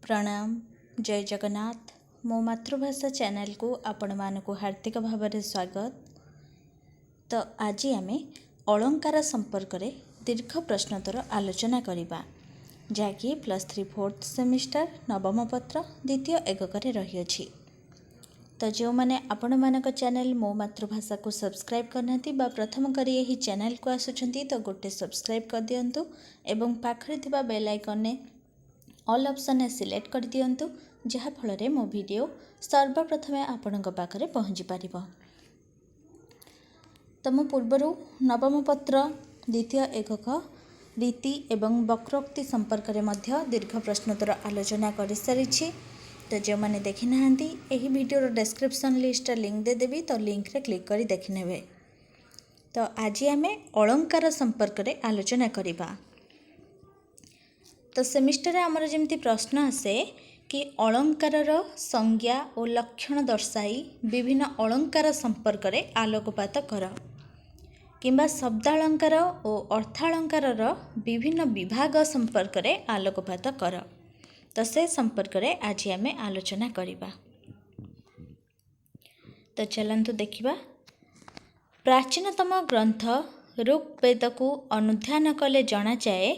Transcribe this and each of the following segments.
प्रणाम जय जगन्नाथ मो मातृभाषा चैनल को आपण मानक हार्दिक भाव स्वागत। तो आज आम अलंकार संपर्क में दीर्घ प्रश्नोत्तर आलोचना करवा जहाँकि +3 4th सेमिस्टर नवम पत्र द्वितीय एकक रही। तो जो मैंने आपण मानक चैनल मो मातृभाषा को सब्सक्राइब करना बा प्रथम करी यही चैनल को आसुचंती तो गोटे सब्सक्राइब कर दियंतु एवं पाखरे थिबा बेल आइकन ने ऑल ऑप्शन ने सिलेक्ट कर दियंतु जहा फल मो वीडियो सर्वप्रथमे आपणक पाखरे पहुँची पारिबो। तो मो पूर्वरु नवम पत्र द्वितीय एकक रीति एवं वक्रोक्ति संपर्क में मध्य दीर्घ प्रश्नोत्तर आलोचना कर सारी। तो जो मैंने देखी ना यही वीडियो डिस्क्रिप्शन लिस्ट लिंक दे देवी तो लिंक रे क्लिक करी देखि नेबे। तो आज आम अलंकार संपर्क में आलोचना करिबा। तो सेमिस्टर आमर जमती प्रश्न आसे कि अलंकार संज्ञा और लक्षण दर्शाई विभिन्न अलंकार संपर्क में आलोकपात कर किंबा शब्दालंकार और अर्थालंकार विभिन्न विभाग संपर्क में आलोकपात कर। तो से संपर्क में आज आम आलोचना करिबा। तो चलंतु देखिबा। प्राचीनतम ग्रंथ ऋग्वेद को अनुध्यान कले जना जाए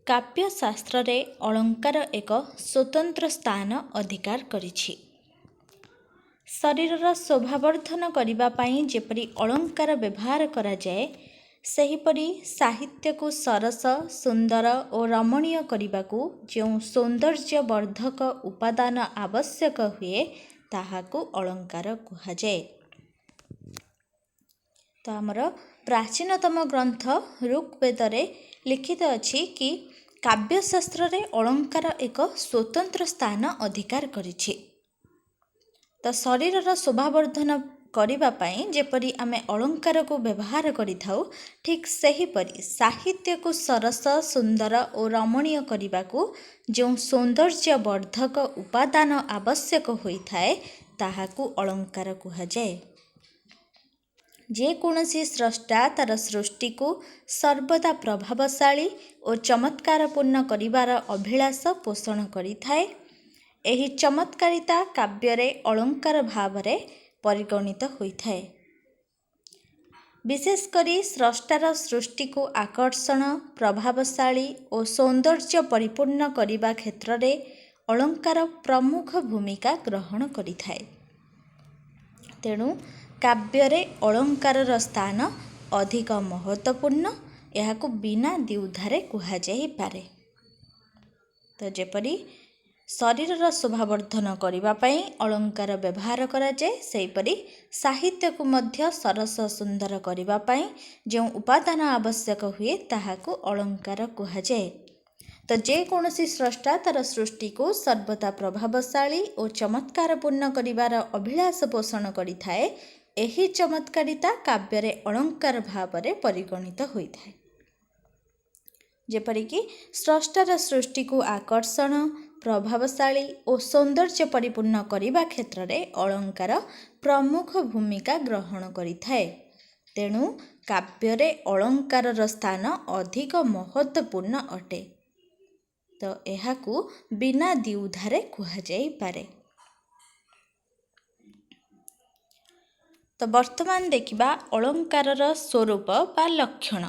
काव्यशास्त्र रे अलंकार एक स्वतंत्र स्थान अधिकार करिछि। शरीरर शोभावर्धन करिबा पई जेपरि अलंकार व्यवहार करा जाए सेहिपरि साहित्य को सरस सुंदर और रमणीय करिबाकू जो सौंदर्य वर्धक उपादान आवश्यक हुए ताहाकू अलंकार कुहाଯାଏ। तो आमर प्राचीनतम ग्रंथ ऋग्वेद रे लिखित अछि कि काव्यशास्त्र रे अलंकार एक स्वतंत्र स्थान अधिकार करिछि। तो शरीरर शोभावर्धन करिबा पई जेपरि आमे अलंकार को व्यवहार करिथाउ ठीक सेहिपरि साहित्य को सरस सुंदर और रमणीय करिबाकू जो सौंदर्य वर्धक उपादान आवश्यक होइथाए ताहाकू अलंकार कुहाଯାଏ। जे कौनसी स्रष्टा तार सृष्टि को सर्वदा प्रभावशाली और चमत्कारपूर्ण करिबार अभिलाष पोषण करिथाए। एही चमत्कारिता काव्य रे अलंकार भाव रे परिगणित होइथाए। विशेष करी स्रष्टार सृष्टि को आकर्षण प्रभावशाली और सौंदर्य परिपूर्ण करिबा क्षेत्र रे अलंकार प्रमुख भूमिका ग्रहण करिथाए। तेणु काव्य रे अलंकार स्थान अधिक महत्वपूर्ण यहाकू बिना द्विधारे कुहाଯାଇ पारे। तो जेपरि शरीरर शोभावर्धन करिबा पई अलंकार व्यवहार करा जाए सेहिपरि साहित्य को मध्य सरस सुंदर करिबा पई जो उपादान आवश्यक हुए ताहाकू अलंकार कुहाଯାଏ। तो जे कौनसी स्रष्टा तार सृष्टि को सर्वदा प्रभावशाली और चमत्कारपूर्ण करिबार अभिलाष पोषण करिथाए। एही चमत्कारिता काव्य रे अलंकार भाव रे परिगणित होइथाए। जेपरिक स्रष्टार सृष्टि को आकर्षण प्रभावशाली और सौंदर्य परिपूर्ण करिबा क्षेत्र रे अलंकार प्रमुख भूमिका ग्रहण करिथाए। तेणु काव्य रे अलंकार स्थान अधिक महत्वपूर्ण अटे। तो एहाकू बिना द्विधारे कुहाଯାଇ पारे। तो वर्तमान देखिबा अलंकारर स्वरूप बा लक्षण।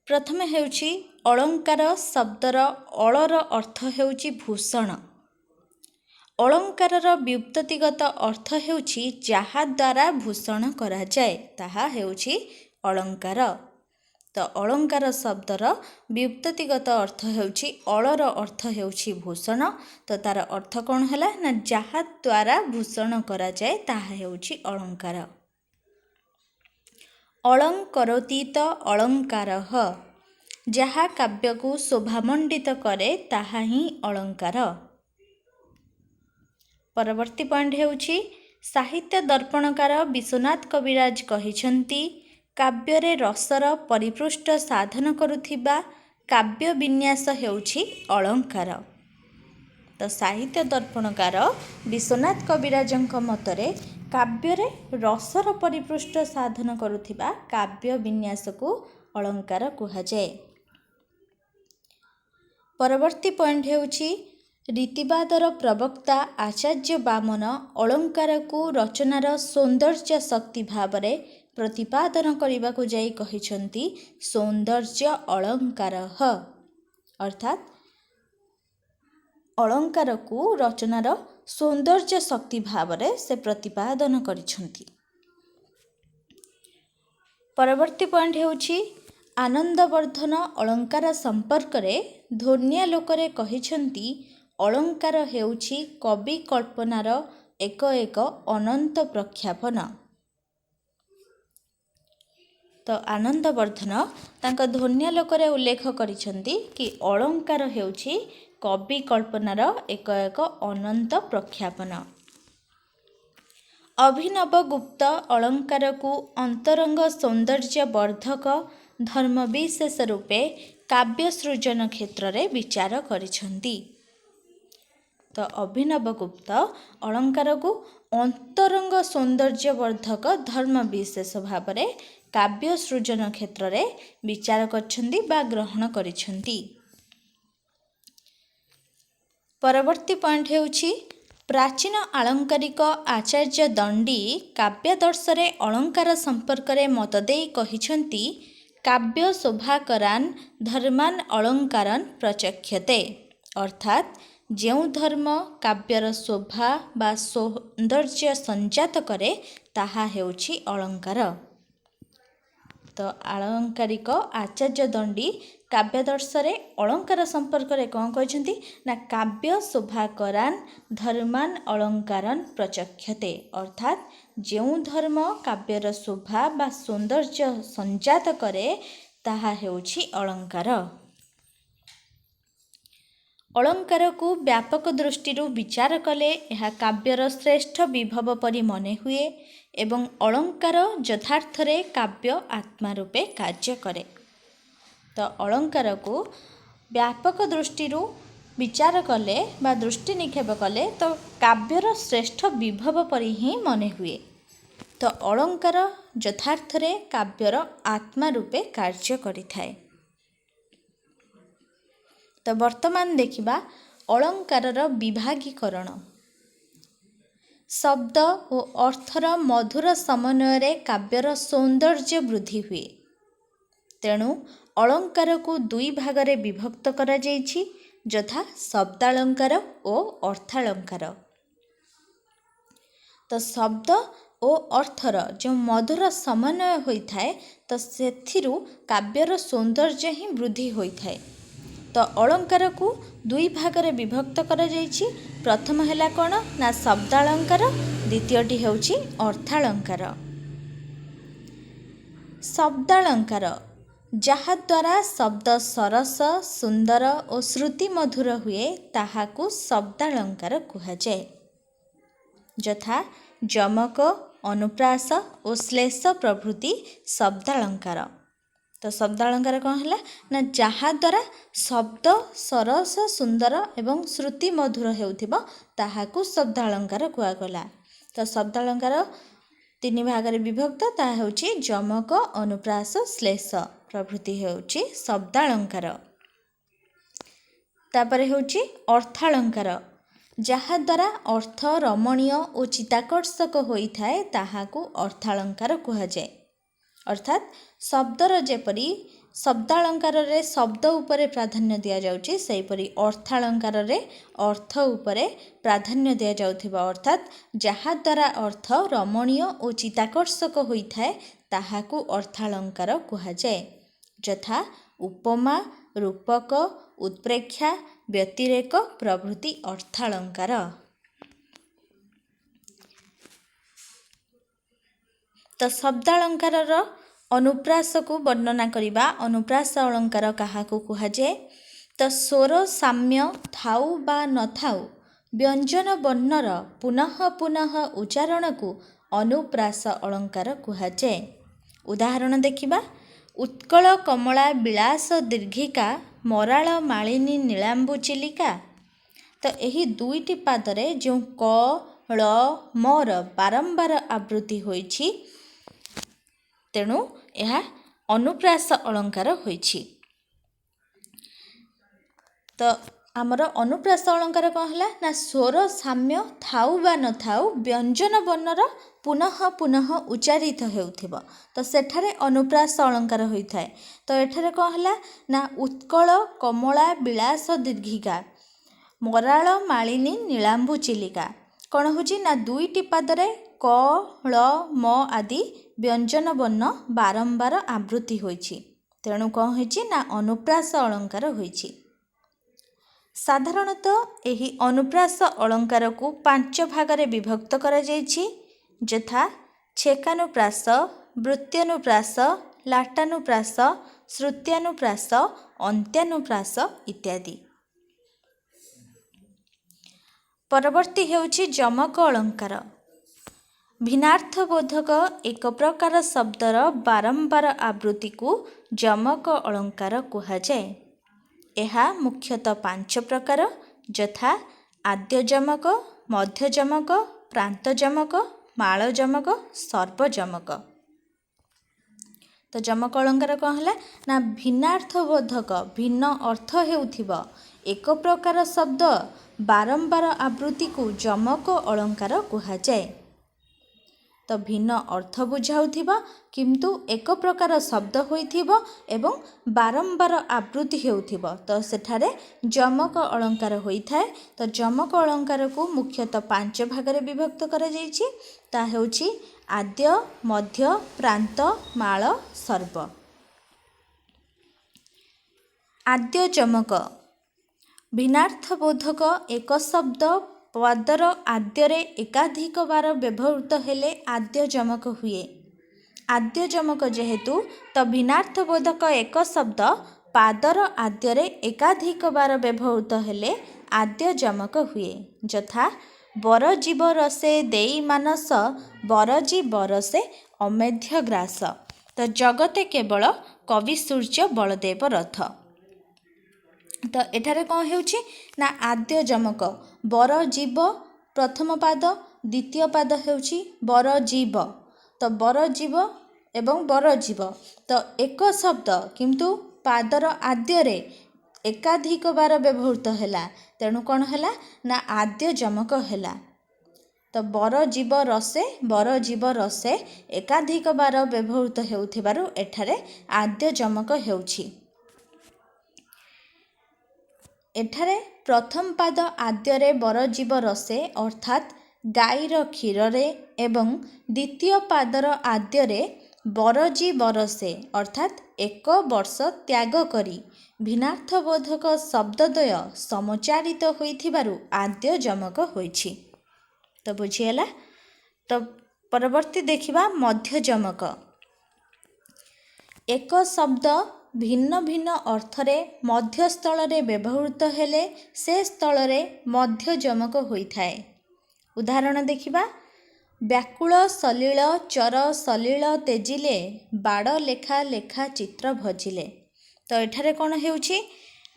प्रथम हेउछि अलंकार शब्दर अळर अर्थ हेउछि भूषण। अलंकारर व्युत्पत्तिगत अर्थ हेउछि जाहा द्वारा भूषण करा जाए ताहा हेउछि अलंकार। तो अलंकार शब्दर व्युत्पत्तिगत अर्थ हेउछि अळर अर्थ हेउछि भूषण। तो तार अर्थ कौन हैला ना जाहा द्वारा भूषण करा जाए ताहा हेउछि अलंकार। अलंकरोति तो अलंकारः जहा काव्य को शोभामंडित करे ताहा ही अलंकार। परवर्ती पॉइंट हेउछि साहित्य दर्पणकार विश्वनाथ कविराज कहिछंती काव्य रे रसर परिपृष्ठ साधन करुथिबा काव्य विन्यास हेउछि अलंकार। तो साहित्य दर्पणकार विश्वनाथ कविराजंक मतरे काव्य रे रसर परिपृष्ठ साधन करुथिबा काव्य विन्यास को अलंकार कुहाଯାଏ। ପରବର୍ତ୍ତୀ ପଏଣ୍ଟ ହେଉଛି ରୀତିବାଦର ପ୍ରବକ୍ତା ଆଚାର୍ଯ୍ୟ ବାମନ ଅଳଙ୍କାରକୁ ରଚନାର ସୌନ୍ଦର୍ଯ୍ୟ ଶକ୍ତି ଭାବରେ ପ୍ରତିପାଦନ କରିବାକୁ ଯାଇ କହିଛନ୍ତି ସୌନ୍ଦର୍ଯ୍ୟ ଅଳଙ୍କାର, ଅର୍ଥାତ୍ ଅଳଙ୍କାରକୁ ରଚନାର ସୌନ୍ଦର୍ଯ୍ୟ ଶକ୍ତି ଭାବରେ ସେ ପ୍ରତିପାଦନ କରିଛନ୍ତି। ପରବର୍ତ୍ତୀ ପଏଣ୍ଟ ହେଉଛି ଆନନ୍ଦବର୍ଦ୍ଧନ ଅଳଙ୍କାର ସମ୍ପର୍କରେ ଧ୍ୱନ୍ୟାଲୋକରେ କହିଛନ୍ତି ଅଳଙ୍କାର ହେଉଛି କବି କଳ୍ପନାର ଏକ ଅନନ୍ତ ପ୍ରଖ୍ୟାପନ। ତ ଆନନ୍ଦବର୍ଦ୍ଧନ ତାଙ୍କ ଧ୍ୱନ୍ୟାଲୋକରେ ଉଲ୍ଲେଖ କରିଛନ୍ତି କି ଅଳଙ୍କାର ହେଉଛି କବି କଳ୍ପନାର ଏକ ଅନନ୍ତ ପ୍ରଖ୍ୟାପନ। ଅଭିନବ ଗୁପ୍ତ ଅଳଙ୍କାରକୁ ଅନ୍ତରଙ୍ଗ ସୌନ୍ଦର୍ଯ୍ୟ ବର୍ଦ୍ଧକ ଧର୍ମ ବିଶେଷ ରୂପେ କାବ୍ୟ ସୃଜନ କ୍ଷେତ୍ରରେ ବିଚାର କରିଛନ୍ତି। ତ ଅଭିନବ ଗୁପ୍ତ ଅଳଙ୍କାରକୁ ଅନ୍ତରଙ୍ଗ ସୌନ୍ଦର୍ଯ୍ୟ ବର୍ଦ୍ଧକ ଧର୍ମ ବିଶେଷ ଭାବରେ କାବ୍ୟ ସୃଜନ କ୍ଷେତ୍ରରେ ବିଚାର କରିଛନ୍ତି ବା ଗ୍ରହଣ କରିଛନ୍ତି। ପରବର୍ତ୍ତୀ ପଏଣ୍ଟ ହେଉଛି ପ୍ରାଚୀନ ଆଳଙ୍କାରିକ ଆଚାର୍ଯ୍ୟ ଦଣ୍ଡୀ କାବ୍ୟାଦର୍ଶରେ ଅଳଙ୍କାର ସମ୍ପର୍କରେ ମତ ଦେଇ କହିଛନ୍ତି କାବ୍ୟ ଶୋଭାକରାନ୍ ଧର୍ମାନ୍ ଅଳଙ୍କାରନ୍ ପ୍ରଚକ୍ଷତେ, ଅର୍ଥାତ୍ ଯେଉଁ ଧର୍ମ କାବ୍ୟର ଶୋଭା ବା ସୌନ୍ଦର୍ଯ୍ୟ ସଞ୍ଜାତ କରେ ତାହା ହେଉଛି ଅଳଙ୍କାର। ତ ଆଳଙ୍କାରିକ ଆଚାର୍ଯ୍ୟ ଦଣ୍ଡୀ କାବ୍ୟାଦର୍ଶରେ ଅଳଙ୍କାର ସମ୍ପର୍କରେ କ'ଣ କହିଛନ୍ତି ନା କାବ୍ୟ ଶୋଭାକରାନ୍ ଧର୍ମାନ୍ ଅଳଙ୍କାରନ୍ ପ୍ରଚକ୍ଷତେ, ଅର୍ଥାତ୍ ଯେଉଁ ଧର୍ମ କାବ୍ୟର ଶୋଭା ବା ସୌନ୍ଦର୍ଯ୍ୟ ସଞ୍ଜାତ କରେ ତାହା ହେଉଛି ଅଳଙ୍କାର। ଅଳଙ୍କାରକୁ ବ୍ୟାପକ ଦୃଷ୍ଟିରୁ ବିଚାର କଲେ ଏହା କାବ୍ୟର ଶ୍ରେଷ୍ଠ ବିଭବ ପରି ମନେ ହୁଏ ଏବଂ ଅଳଙ୍କାର ଯଥାର୍ଥରେ କାବ୍ୟ ଆତ୍ମା ରୂପେ କାର୍ଯ୍ୟ କରେ। ତ ଅଳଙ୍କାରକୁ ବ୍ୟାପକ ଦୃଷ୍ଟିରୁ ବିଚାର କଲେ ବା ଦୃଷ୍ଟି ନିକ୍ଷେପ କଲେ ତ କାବ୍ୟର ଶ୍ରେଷ୍ଠ ବିଭବ ପରି ହିଁ ମନେ ହୁଏ। ତ ଅଳଙ୍କାର ଯଥାର୍ଥରେ କାବ୍ୟର ଆତ୍ମା ରୂପେ କାର୍ଯ୍ୟ କରିଥାଏ। ତ ବର୍ତ୍ତମାନ ଦେଖିବା ଅଳଙ୍କାରର ବିଭାଗୀକରଣ। ଶବ୍ଦ ଓ ଅର୍ଥର ମଧୁର ସମନ୍ୱୟରେ କାବ୍ୟର ସୌନ୍ଦର୍ଯ୍ୟ ବୃଦ୍ଧି ହୁଏ। ତେଣୁ ଅଳଙ୍କାରକୁ ଦୁଇ ଭାଗରେ ବିଭକ୍ତ କରାଯାଇଛି, ଯଥା ଶବ୍ଦାଳଙ୍କାର ଓ ଅର୍ଥାଳଙ୍କାର। ତ ଶବ୍ଦ ଓ ଅର୍ଥର ଯେଉଁ ମଧୁର ସମନ୍ୱୟ ହୋଇଥାଏ ତ ସେଥିରୁ କାବ୍ୟର ସୌନ୍ଦର୍ଯ୍ୟ ହିଁ ବୃଦ୍ଧି ହୋଇଥାଏ। ତ ଅଳଙ୍କାରକୁ ଦୁଇ ଭାଗରେ ବିଭକ୍ତ କରାଯାଇଛି। ପ୍ରଥମ ହେଲା କ'ଣ ନା ଶବ୍ଦାଳଙ୍କାର, ଦ୍ୱିତୀୟଟି ହେଉଛି ଅର୍ଥାଳଙ୍କାର। ଶବ୍ଦାଳଙ୍କାର ଯାହାଦ୍ୱାରା ଶବ୍ଦ ସରସ, ସୁନ୍ଦର ଓ ଶ୍ରୁତି ମଧୁର ହୁଏ ତାହାକୁ ଶବ୍ଦାଳଙ୍କାର କୁହାଯାଏ, ଯଥା ଯମକ, ଅନୁପ୍ରାସ ଓ ଶ୍ଲେଷ ପ୍ରଭୃତି ଶବ୍ଦାଳଙ୍କାର। ତ ଶବ୍ଦାଳଙ୍କାର କ'ଣ ହେଲା ନା ଯାହାଦ୍ୱାରା ଶବ୍ଦ ସରସ, ସୁନ୍ଦର ଏବଂ ଶ୍ରୁତି ମଧୁର ହେଉଥିବ ତାହାକୁ ଶବ୍ଦାଳଙ୍କାର କୁହାଗଲା। ତ ଶବ୍ଦାଳଙ୍କାର ତିନି ଭାଗରେ ବିଭକ୍ତ, ତାହା ହେଉଛି ଯମକ, ଅନୁପ୍ରାସ, ଶ୍ଲେଷ ପ୍ରଭୃତି ହେଉଛି ଶବ୍ଦାଳଙ୍କାର। ତାପରେ ହେଉଛି ଅର୍ଥାଳଙ୍କାର, ଯାହାଦ୍ୱାରା ଅର୍ଥ ରମଣୀୟ ଓ ଚିତ୍ତାକର୍ଷକ ହୋଇଥାଏ ତାହାକୁ ଅର୍ଥାଳଙ୍କାର କୁହାଯାଏ। ଅର୍ଥାତ୍ ଶବ୍ଦର ଯେପରି ଶବ୍ଦାଳଙ୍କାରରେ ଶବ୍ଦ ଉପରେ ପ୍ରାଧାନ୍ୟ ଦିଆଯାଉଛି ସେହିପରି ଅର୍ଥାଳଙ୍କାରରେ ଅର୍ଥ ଉପରେ ପ୍ରାଧାନ୍ୟ ଦିଆଯାଉଥିବା, ଅର୍ଥାତ୍ ଯାହାଦ୍ୱାରା ଅର୍ଥ ରମଣୀୟ ଓ ଚିତ୍ତାକର୍ଷକ ହୋଇଥାଏ ତାହାକୁ ଅର୍ଥାଳଙ୍କାର କୁହାଯାଏ, ଯଥା ଉପମା, ରୂପକ, ଉତ୍ପ୍ରେକ୍ଷା, ବ୍ୟତିରେକ ପ୍ରଭୃତି ଅର୍ଥାଳଙ୍କାର। ତ ଶବ୍ଦାଳଙ୍କାରର ଅନୁପ୍ରାସକୁ ବର୍ଣ୍ଣନା କରିବା। ଅନୁପ୍ରାସ ଅଳଙ୍କାର କାହାକୁ କୁହାଯାଏ? ତ ସ୍ୱର ସାମ୍ୟ ଥାଉ ବା ନଥାଉ ବ୍ୟଞ୍ଜନ ବର୍ଣ୍ଣର ପୁନଃ ପୁନଃ ଉଚ୍ଚାରଣକୁ ଅନୁପ୍ରାସ ଅଳଙ୍କାର କୁହାଯାଏ। ଉଦାହରଣ ଦେଖିବା। ଉତ୍କଳ କମଳା ବିଳାସ ଦୀର୍ଘିକା ମରାଳ ମାଳିନୀ ନୀଳାମ୍ବୁ ଚିଲିକା। ତ ଏହି ଦୁଇଟି ପାଦରେ ଯେଉଁ କ, ଳ, ମର ବାରମ୍ବାର ଆବୃତ୍ତି ହୋଇଛି, ତେଣୁ ଏହା ଅନୁପ୍ରାସ ଅଳଙ୍କାର ହୋଇଛି। तो आमर अनुप्रास अलंकार कौन है ना स्वर साम्य थाउ बा न थाउ व्यंजन वर्णर पुनः पुनः उच्चारित होउथिबो तो सेठारे अनुप्रास अलंकार होता है। तो एठारे कौन है ना उत्कल कमला विलास दीर्घिका मराल मालिनी नीलांबु चिलिका कौन होची ना दुईटी पादरे क ल म आदि व्यंजन वर्ण बारंबार आवृत्ति होइछि तेणु कौन होइछि ना अनुप्रास अलंकार होइछि। साधारणतः एही अनुप्रास अलंकार को 5 भागरे विभक्त करा जाइछि यथा छेकानुप्रास वृत्त्यानुप्रास लाटानुप्रास श्रुत्यानुप्रास अन्त्यानुप्रास इत्यादि। परवर्ती हेउछि जमक अलंकार। भिन्नार्थबोधक एक प्रकार शब्दर बारंबार आवृत्ति को जमक अलंकार कुहाଯାଏ। ଏହା मुख्यतः 5 प्रकार यथा आद्य जमक मध्य जमक प्रांत जमक माଳ जमक सर्व जमक। तो जमक अलंकार कौन है ना भिन्नार्थबोधक भिन्न अर्थ हेउथिबा एक प्रकार शब्द बारंबार आवृत्ति को जमक अलंकार कुहाଯାଏ। तो भिन्न अर्थ बुझाउथिबा किंतु एक प्रकार शब्द होइथिबा एवं बारंबार आवृत्ति हेउथिबा तो सेठारे जमक अलंकार होइथाय। तो जमक अलंकार को मुख्यतः 5 भागरे विभक्त करा जाइछि ता हेउछि आद्य मध्य प्रांत माଳ सर्व। आद्य जमक भिन्नार्थबोधक एक शब्द पदर आद्यरे एकाधिक बार व्यवहृत हेले आद्य जमक हुए। आद्य जमक जेहेतु तो भिन्नार्थबोधक एक शब्द पादर आद्यरे एकाधिक बार व्यवहृत हेले आद्य जमक हुए यथा बरजीव रसे देई मानस बरजी बरसे अमेध्य ग्रास। तो जगते केवल कवि सूर्य बलदेव रथ। तो एठारे कौन हेउछि ना आद्य जमक बर जीव प्रथम पाद द्वितीय पाद हेउछि बर जीव। तो बर जीव एवं बर जीव तो एक शब्द किंतु पादर आद्यरे एकाधिक बार व्यवहृत हैला तेणु कौन हैला ना आद्य जमक हैला। तो बर जीव रसे एकाधिक बार व्यवहृत हेउथिबारु एठारे आद्य जमक हेउछि। एठारे प्रथम पाद आद्यरे बरजीव रसे अर्थात गाईर क्षीर एवं द्वितीय पादर आद्यरे बरजी बरसे अर्थात 1 वर्ष त्याग करी भिन्नार्थबोधक शब्दद्वय समुच्चारित होइथिबारु आद्य जमक होइछि। तो बुझिएला। तो परवर्ती देखिबा मध्य जमक। एक शब्द भिन्न भिन्न अर्थरे मध्य स्थलरे व्यवहृत हेले से स्थलरे मध्य जमक होइथाए। उदाहरण देखिबा व्याकुल सलील चर सलील तेजिले बाड़ लेखा लेखा चित्र भजिले। तो एठारे कौन हेउछि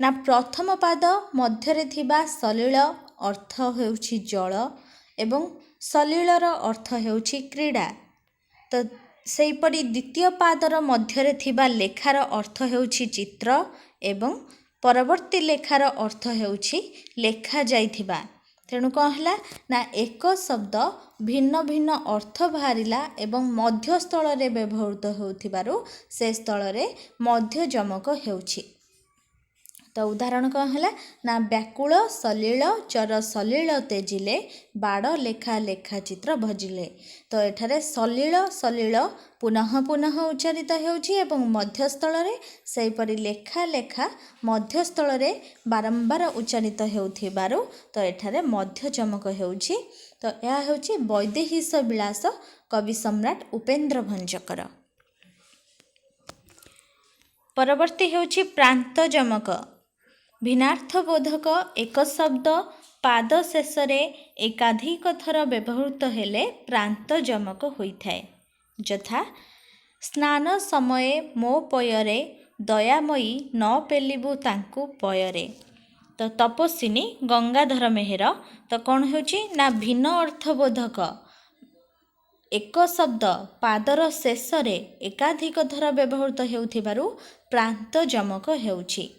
ना प्रथम पाद मध्यरे थिबा सलील अर्थ हेउछि जल एवं सलीलर अर्थ हेउछि क्रीड़ा। तो सेहीपरि द्वितीय पादर मध्यरे थिबा लेखार अर्थ हेउछि चित्र एवं परवर्ती लेखार अर्थ हेउछि लेखा जाइथिबा। तेणु कौन है ना एक शब्द भिन्न भिन्न अर्थ बाहरिला एवं मध्य स्थल रे व्यवहृत होउथिबारु से स्थल रे मध्य जमक हेउछि। तो उदाहरण कौन है ना व्याकुल सलील चर सलील तेजिले बाड़ लेखा लेखा चित्र भजिले। तो एठारे सलील सलील पुनः पुनः उच्चारित हेउछि एवं मध्यस्थल रे सेहीपरि लेखा लेखा मध्यस्थल रे बारंबार उच्चारित हेउथिबारु तो एठारे मध्य जमक हेउछि। तो यह हेउछि वैदेहीश विलास कवि सम्राट उपेन्द्र भंजकर। परवर्ती हेउछि प्रांत जमक। भिन्नार्थबोधक एक शब्द पाद शेषरे एकाधिक थर व्यवहृत हेले प्रांत जमक होइथाए यथा स्नान समये मो पयरे दयामयी न पेलिबु तांकु पयरे। तो तपस्विनी गंगाधर मेहर। तो कौन होछि ना भिन्न अर्थबोधक एक शब्द पादर शेषरे एकाधिक थर व्यवहृत हेउथिबारु प्रांत जमक हेउछि।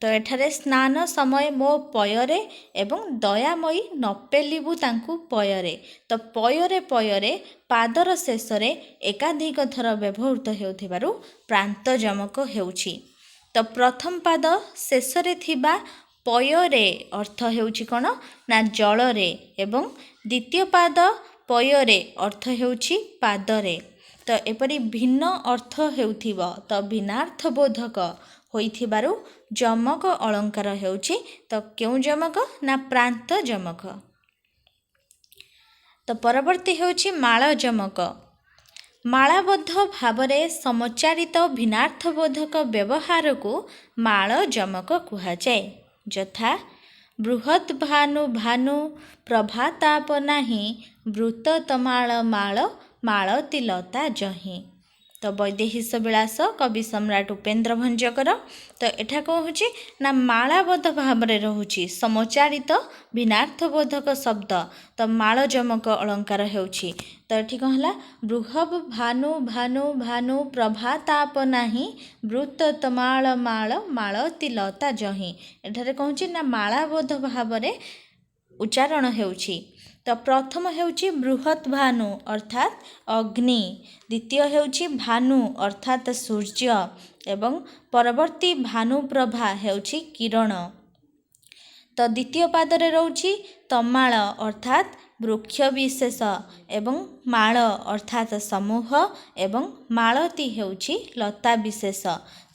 ତ ଏଠାରେ ସ୍ନାନ ସମୟ ମୋ ପୟରେ ଏବଂ ଦୟାମୟୀ ନପେଲିବୁ ତାଙ୍କୁ ପୟରେ। ତ ପୟରେ ପୟରେ ପାଦର ଶେଷରେ ଏକାଧିକ ଥର ବ୍ୟବହୃତ ହେଉଥିବାରୁ ପ୍ରାନ୍ତ ଯମକ ହେଉଛି। ତ ପ୍ରଥମ ପାଦ ଶେଷରେ ଥିବା ପୟରେ ଅର୍ଥ ହେଉଛି କ'ଣ ନା ଜଳରେ, ଏବଂ ଦ୍ୱିତୀୟ ପାଦ ପୟରେ ଅର୍ଥ ହେଉଛି ପାଦରେ। ତ ଏପରି ଭିନ୍ନ ଅର୍ଥ ହେଉଥିବ ତ ଭିନ୍ନାର୍ଥବୋଧକ ହୋଇଥିବାରୁ ଯମକ ଅଳଙ୍କାର ହେଉଛି। ତ କେଉଁ ଯମକ ନା ପ୍ରାନ୍ତ ଯମକ। ତ ପରବର୍ତ୍ତୀ ହେଉଛି ମାଳ ଯମକ। ମାଳାବଦ୍ଧ ଭାବରେ ସମଚାରିତ ଭିନ୍ନାର୍ଥବୋଧକ ବ୍ୟବହାରକୁ ମାଳ ଯମକ କୁହାଯାଏ। ଯଥା ବୃହତ୍ ଭାନୁ ଭାନୁ ପ୍ରଭାତାପ ନାହିଁ ବୃତ ତମାଳ ମାଳ ମାଳତୀ ଲତା ଯହିଁ। ତ ବୈଦେହୀଶ ବିଳାସ କବି ସମ୍ରାଟ ଉପେନ୍ଦ୍ର ଭଞ୍ଜଙ୍କର। ତ ଏଠା କ'ଣ ହେଉଛି ନା ମାଳାବଦ୍ଧ ଭାବରେ ରହୁଛି ସମଚାରିତ ଭିନ୍ନାର୍ଥବୋଧକ ଶବ୍ଦ। ତ ମାଳ ଯମକ ଅଳଙ୍କାର ହେଉଛି। ତ ଏଠି କ'ଣ ହେଲା ବୃହତ୍ ଭାନୁ ଭାନୁ ଭାନୁ ପ୍ରଭାତାପ ନାହିଁ ବୃତ ତମାଳ ମାଳ ମାଳତୀ ଲତା ଯହିଁ। ଏଠାରେ କ'ଣ ହେଉଛି ନା ମାଳାବଦ୍ଧ ଭାବରେ ଉଚ୍ଚାରଣ ହେଉଛି। ତ ପ୍ରଥମ ହେଉଛି ବୃହତ୍ ଭାନୁ ଅର୍ଥାତ୍ ଅଗ୍ନି, ଦ୍ୱିତୀୟ ହେଉଛି ଭାନୁ ଅର୍ଥାତ୍ ସୂର୍ଯ୍ୟ, ଏବଂ ପରବର୍ତ୍ତୀ ଭାନୁପ୍ରଭା ହେଉଛି କିରଣ। ତ ଦ୍ୱିତୀୟ ପାଦରେ ରହୁଛି ତମାଳ ଅର୍ଥାତ୍ ବୃକ୍ଷ ବିଶେଷ, ଏବଂ ମାଳ ଅର୍ଥାତ୍ ସମୂହ, ଏବଂ ମାଳତୀ ହେଉଛି ଲତା ବିଶେଷ।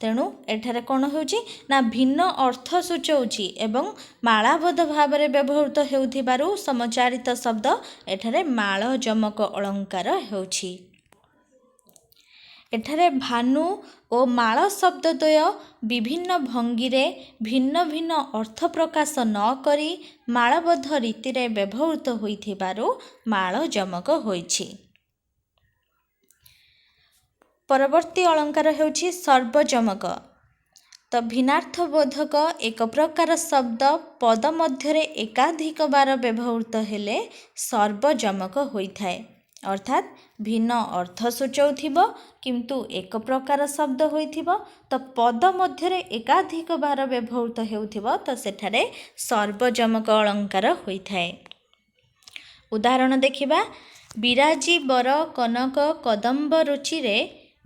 ତେଣୁ ଏଠାରେ କ'ଣ ହେଉଛି ନା ଭିନ୍ନ ଅର୍ଥ ସୂଚାଉଛି ଏବଂ ମାଳାବଦ୍ଧ ଭାବରେ ବ୍ୟବହୃତ ହେଉଥିବାରୁ ସମଚାରିତ ଶବ୍ଦ ଏଠାରେ ମାଳ ଯମକ ଅଳଙ୍କାର ହେଉଛି। ଏଠାରେ ଭାନୁ ଓ ମାଳ ଶବ୍ଦ ଦ୍ୱୟ ବିଭିନ୍ନ ଭଙ୍ଗୀରେ ଭିନ୍ନ ଭିନ୍ନ ଅର୍ଥ ପ୍ରକାଶ ନ କରି ମାଳବଦ୍ଧ ରୀତିରେ ବ୍ୟବହୃତ ହୋଇଥିବାରୁ ମାଳ ଯମକ ହୋଇଛି। ପରବର୍ତ୍ତୀ ଅଳଙ୍କାର ହେଉଛି ସର୍ବଯମକ। ତ ଭିନ୍ନାର୍ଥବୋଧକ ଏକ ପ୍ରକାର ଶବ୍ଦ ପଦ ମଧ୍ୟରେ ଏକାଧିକ ବାର ବ୍ୟବହୃତ ହେଲେ ସର୍ବଯମକ ହୋଇଥାଏ। ଅର୍ଥାତ୍ ଭିନ୍ନ ଅର୍ଥ ସୂଚାଉଥିବ କିନ୍ତୁ ଏକ ପ୍ରକାର ଶବ୍ଦ ହୋଇଥିବ। ତ ପଦ ମଧ୍ୟରେ ଏକାଧିକ ବାର ବ୍ୟବହୃତ ହେଉଥିବ ତ ସେଠାରେ ସର୍ବଯମକ ଅଳଙ୍କାର ହୋଇଥାଏ। ଉଦାହରଣ ଦେଖିବା ବିରାଜି ବର କନକ କଦମ୍ବ ରୁଚିରେ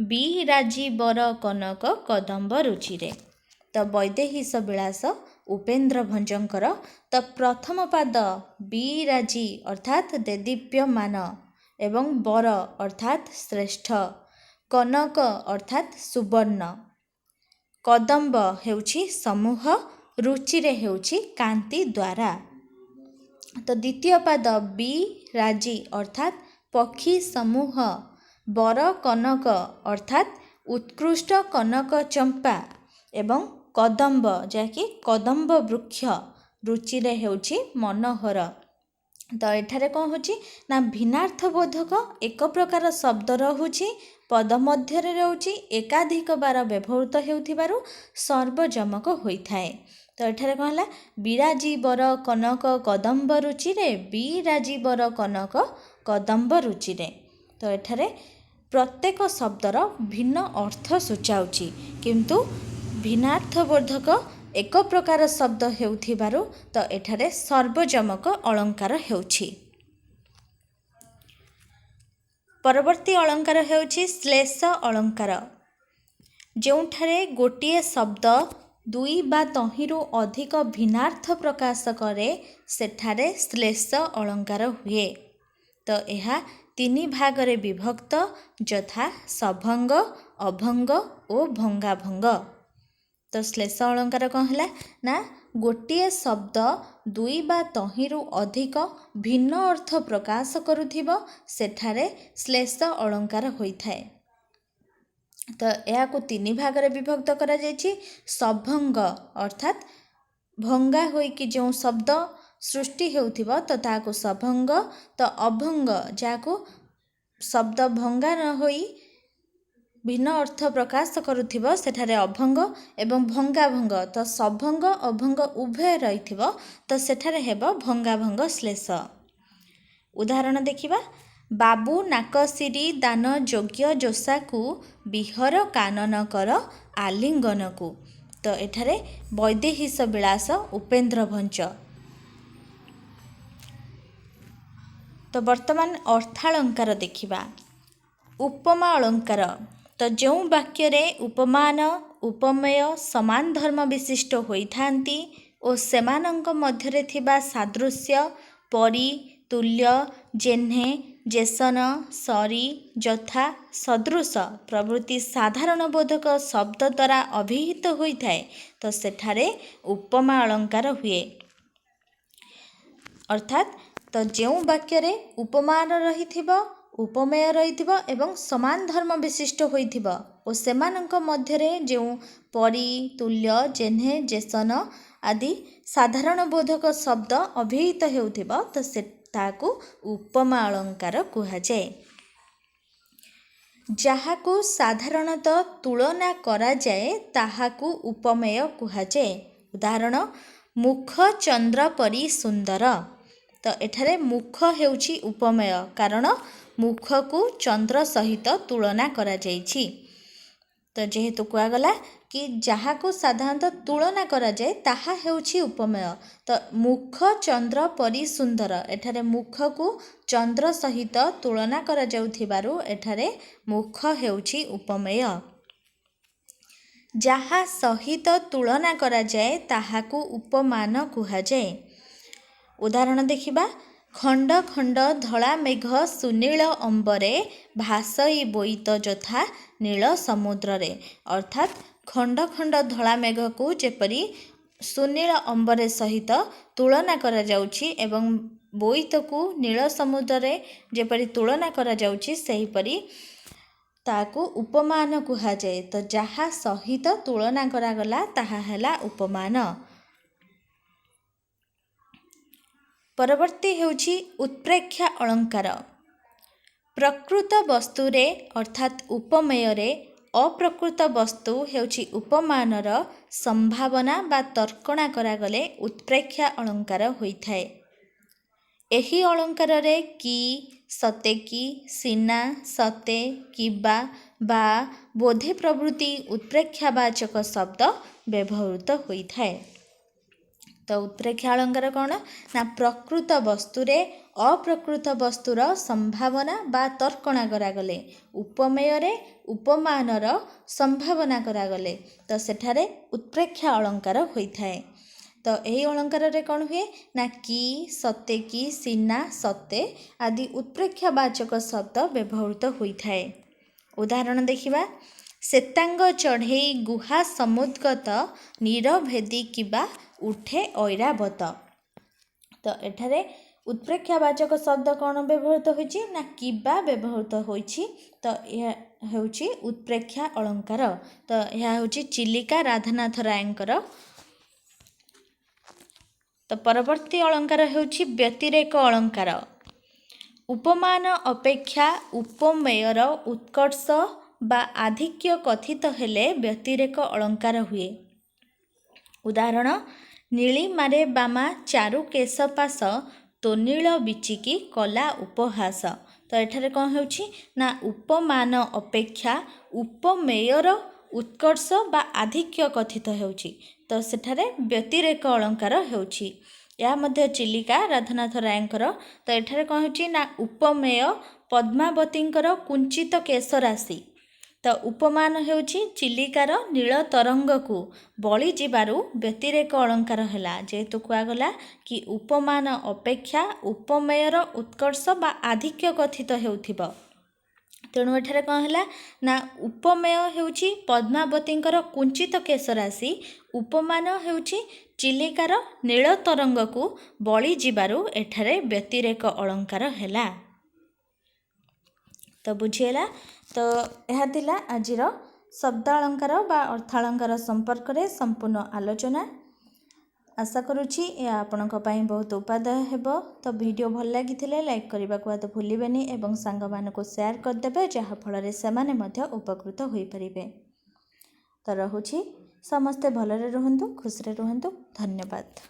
ବିରାଜି ବର କନକ କଦମ୍ବ ରୁଚିରେ। ତ ବୈଦେହୀଶ ବିଳାସ ଉପେନ୍ଦ୍ର ଭଞ୍ଜଙ୍କର। ତ ପ୍ରଥମ ପାଦ ବିରାଜି ଅର୍ଥାତ୍ ଦେଦୀପ୍ୟମାନ, ଏବଂ ବର ଅର୍ଥାତ୍ ଶ୍ରେଷ୍ଠ, କନକ ଅର୍ଥାତ୍ ସୁବର୍ଣ୍ଣ, କଦମ୍ବ ହେଉଛି ସମୂହ, ରୁଚିରେ ହେଉଛି କାନ୍ତି ଦ୍ୱାରା। ତ ଦ୍ୱିତୀୟ ପାଦ ବିରାଜି ଅର୍ଥାତ୍ ପକ୍ଷୀ ସମୂହ, ବର କନକ ଅର୍ଥାତ୍ ଉତ୍କୃଷ୍ଟ କନକ ଚମ୍ପା, ଏବଂ କଦମ୍ବ ଯାହାକି କଦମ୍ବ ବୃକ୍ଷ, ରୁଚିରେ ହେଉଛି ମନୋହର। ତ ଏଠାରେ କ'ଣ ହେଉଛି ନା ଭିନ୍ନାର୍ଥବୋଧକ ଏକ ପ୍ରକାର ଶବ୍ଦ ରହୁଛି, ପଦ ମଧ୍ୟରେ ରହୁଛି, ଏକାଧିକ ବାର ବ୍ୟବହୃତ ହେଉଥିବାରୁ ସର୍ବଯମକ ହୋଇଥାଏ। ତ ଏଠାରେ କ'ଣ ହେଲା ବିରାଜି ବର କନକ କଦମ୍ବ ରୁଚିରେ ବିରାଜି ବର କନକ କଦମ୍ବ ରୁଚିରେ। ତ ଏଠାରେ ପ୍ରତ୍ୟେକ ଶବ୍ଦର ଭିନ୍ନ ଅର୍ଥ ସୂଚାଉଛି କିନ୍ତୁ ଭିନ୍ନାର୍ଥବୋଧକ ଏକ ପ୍ରକାର ଶବ୍ଦ ହେଉଥିବାରୁ ତ ଏଠାରେ ସର୍ବଯମକ ଅଳଙ୍କାର ହେଉଛି। ପରବର୍ତ୍ତୀ ଅଳଙ୍କାର ହେଉଛି ଶ୍ଲେଷ ଅଳଙ୍କାର। ଯେଉଁଠାରେ ଗୋଟିଏ ଶବ୍ଦ ଦୁଇ ବା ତହିଁରୁ ଅଧିକ ଭିନ୍ନାର୍ଥ ପ୍ରକାଶ କରେ ସେଠାରେ ଶ୍ଲେଷ ଅଳଙ୍କାର ହୁଏ। ତ ଏହା ତିନି ଭାଗରେ ବିଭକ୍ତ ଯଥା ସଭଙ୍ଗ, ଅଭଙ୍ଗ ଓ ଭଙ୍ଗାଭଙ୍ଗ। ତ ଶ୍ଲେଷ ଅଳଙ୍କାର କ'ଣ ହେଲା ନା ଗୋଟିଏ ଶବ୍ଦ ଦୁଇ ବା ତହିଁରୁ ଅଧିକ ଭିନ୍ନ ଅର୍ଥ ପ୍ରକାଶ କରୁଥିବ ସେଠାରେ ଶ୍ଲେଷ ଅଳଙ୍କାର ହୋଇଥାଏ। ତ ଏହାକୁ ତିନି ଭାଗରେ ବିଭକ୍ତ କରାଯାଇଛି। ସଭଙ୍ଗ ଅର୍ଥାତ୍ ଭଙ୍ଗା ହୋଇକି ଯେଉଁ ଶବ୍ଦ ସୃଷ୍ଟି ହେଉଥିବ ତ ତାହାକୁ ସଭଙ୍ଗ। ତ ଅଭଙ୍ଗ ଯାହାକୁ ଶବ୍ଦ ଭଙ୍ଗା ନ ହୋଇ ଭିନ୍ନ ଅର୍ଥ ପ୍ରକାଶ କରୁଥିବ ସେଠାରେ ଅଭଙ୍ଗ, ଏବଂ ଭଙ୍ଗାଭଙ୍ଗ ତ ସଭଙ୍ଗ ଅଭଙ୍ଗ ଉଭୟ ରହିଥିବ ତ ସେଠାରେ ହେବ ଭଙ୍ଗାଭଙ୍ଗ ଶ୍ଲେଷ। ଉଦାହରଣ ଦେଖିବା ବାବୁ ନାକସିରି ଦାନ ଯୋଗ୍ୟ ଜୋଷାକୁ ବିହର କାନନ କର ଆଲିଙ୍ଗନକୁ। तो एठारे वैदेहीश विलास उपेन्द्र भंच। तो वर्तमान अर्थालंकार देखिबा। उपमा अलंकार तो जो वाक्य रे उपमान उपमेय समान धर्म विशिष्ट होइथांती और सेमानंक मध्यरे थिबा सादृश्य परि तुल्य जेह्ने जेसन सरी यथा सदृश प्रभृति साधारण बोधक शब्द द्वारा अभिहित होइथाए तो सेठारे उपमा अलंकार हुए। अर्थात तो जो वाक्य रे उपमान रहिथिबो उपमेय रहिथिबो एवं समान धर्म विशिष्ट होइथिबो और सेमानंक मध्यरे जो परि तुल्य जेह्ने जेसन आदि साधारण बोधक शब्द अभिहित हेउथिबो तो से ताकू उपमा अलंकार कुहाଯାଏ। ଯାହାକୁ ସାଧାରଣତଃ ତୁଳନା କରାଯାଏ ତାହାକୁ ଉପମେୟ କୁହାଯାଏ। ଉଦାହରଣ ମୁଖ ଚନ୍ଦ୍ର ପରି ସୁନ୍ଦର। ତ ଏଠାରେ ମୁଖ ହେଉଛି ଉପମେୟ କାରଣ ମୁଖକୁ ଚନ୍ଦ୍ର ସହିତ ତୁଳନା କରାଯାଇଛି। ତ ଯେହେତୁ କୁହାଗଲା कि जहाको साधारणतः तुलना करा जाए ताहा हेउछि उपमेय। तो मुख चंद्र परि सुंदर एठारे मुख को चंद्र सहित तुलना करा जाउथिबारु एठारे मुख हेउछि उपमेय। जहा सहित तुलना करा जाए ताहाकु उपमान कुहा जाए। उदाहरण देखिबा खंड खंड धला मेघ सुनील अंबरे भासई बोईत जथा नील समुद्र रे। अर्थात खंड खंड धला मेघ को जेपरी सुनील अंबरे सहित तुलना करा जाउछि एवं बोईत को नील समुद्र रे जेपरी तुलना करा जाउछि सेहीपरी ताकू उपमान कुहा जाए। तो जहा सहित तुलना करा गला ताहा हैला उपमान। परवर्ती हेउछि उत्प्रेक्षा अलंकार। प्रकृत वस्तु रे अर्थात उपमेय रे अप्रकृत वस्तु हेउछि उपमानर संभावना बा तर्कणा करा गले उत्प्रेक्षा अलंकार होइथाए। एही अलंकार रे कि सते कि सिना सते किबा बा बोधे प्रभृति उत्प्रेक्षावाचक शब्द व्यवहृत होइथाए। तो उत्प्रेक्षा अलंकार कौन ना प्रकृत वस्तु रे अप्रकृत वस्तुर संभावना बा तर्कणा करागले उपमेय रे उपमानर संभावना करागले तो सेठारे उत्प्रेक्षा अलंकार होइथाए। तो यही अलंकार रे कौन हुए ना कि सते कि सिना सते आदि उत्प्रेक्षावाचक शब्द व्यवहृत होइथाए। उदाहरण देखिबा सेतांग चढ़ई गुहा समुद्गत नीरभेदी किबा उठे ऐरावत। तो एठारे उत्प्रेक्षावाचक शब्द कौन व्यवहृत होइछि ना किबा व्यवहृत होइछि। तो यह हेउछि उत्प्रेक्षा अलंकार। तो यह हेउछि चिलिका राधानाथ रायंकर। तो परवर्ती अलंकार हेउछि व्यतिरेक अलंकार। उपमान अपेक्षा उपमेयर उत्कर्ष बा आधिक्य कथित हेले व्यतिरेक अलंकार हुए। उदाहरण नीलिमारे बामा चारु केशपास तो नील बिचिकी कला उपहास। तो एठारे कौन होउछि ना उपमान अपेक्षा उपमेयर उत्कर्ष बा आधिक्य कथित हेउछि। तो सेठारे व्यतिरेक अलंकार हेउछि। या मध्य चिलिका राधानाथ रायंकर। तो एठारे कौन होउछि ना उपमेय पद्मावतींकर कुंचित केश राशि। तो उपमान हेउछि चिलिकार नील तरंग को बळी जिबारु व्यतिरेक अलंकार हैला। जेहेतु कुआगला कि उपमान अपेक्षा उपमेयर उत्कर्ष बा आधिक्य कथित हेउथिबो तेणु एठारे कौन हैला ना उपमेय हेउछि पद्मावतींकर कुंचित केश राशि। उपमान हेउछि चिलिकार नील तरंग को बळी जिबारु एठारे व्यतिरेक अलंकार हैला। तो बुझीला। तो यह थिला आजिर शब्द अलंकार बा अर्थालंकार संपर्क रे संपूर्ण आलोचना। आशा करुछि या आपनक पई बहुत उपादेय हेबो। तो वीडियो भल लागिथिले लाइक करबा को तो भूलिबेनी एवं सांग मानको शेयर कर देबे जहा फल रे सेमाने मध्य उपकृत होई परिबे। तो रहुछि समस्ते भलरे रहंतु खुश रे रहंतु। धन्यवाद।